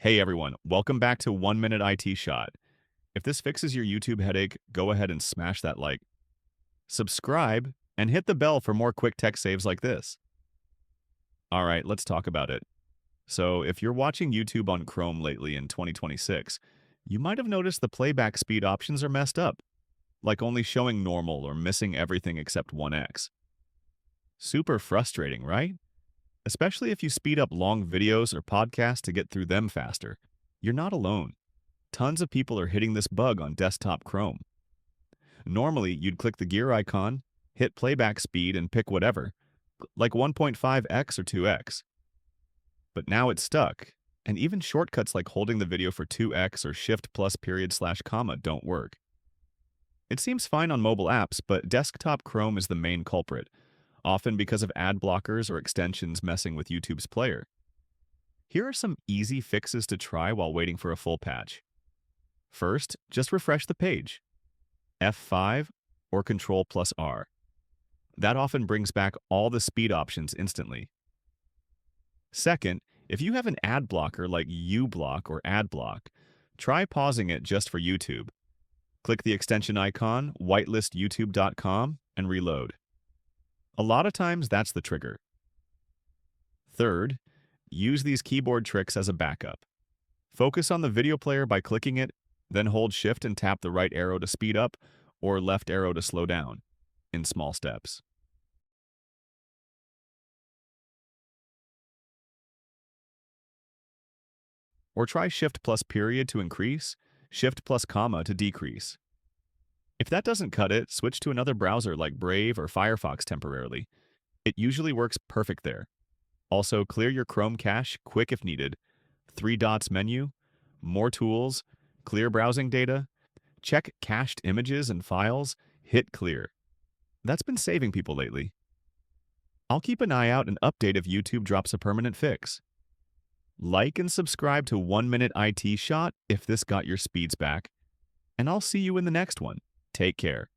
Hey everyone, welcome back to 1 Minute IT Shot. If this fixes your YouTube headache, go ahead and smash that like, subscribe, and hit the bell for more quick tech saves like this. All right, let's talk about it. So, if you're watching YouTube on Chrome lately in 2026, you might have noticed the playback speed options are messed up, like only showing normal or missing everything except 1x. Super frustrating, right? Especially if you speed up long videos or podcasts to get through them faster. You're not alone. Tons of people are hitting this bug on desktop Chrome. Normally, you'd click the gear icon, hit playback speed, and pick whatever, like 1.5x or 2x. But now it's stuck, and even shortcuts like holding the video for 2x or shift plus period slash comma don't work. It seems fine on mobile apps, but desktop Chrome is the main culprit, often because of ad blockers or extensions messing with YouTube's player. Here are some easy fixes to try while waiting for a full patch. First, just refresh the page. F5 or Control plus R. That often brings back all the speed options instantly. Second, if you have an ad blocker like uBlock or AdBlock, try pausing it just for YouTube. Click the extension icon, whitelistyoutube.com, and reload. A lot of times, that's the trigger. Third, use these keyboard tricks as a backup. Focus on the video player by clicking it, then hold Shift and tap the right arrow to speed up or left arrow to slow down, in small steps. Or try Shift plus period to increase, Shift plus comma to decrease. If that doesn't cut it, switch to another browser like Brave or Firefox temporarily. It usually works perfect there. Also, clear your Chrome cache quick if needed. 3 dots menu, more tools, clear browsing data, check cached images and files, hit clear. That's been saving people lately. I'll keep an eye out and update if YouTube drops a permanent fix. Like and subscribe to 1 Minute IT Shot if this got your speeds back. And I'll see you in the next one. Take care.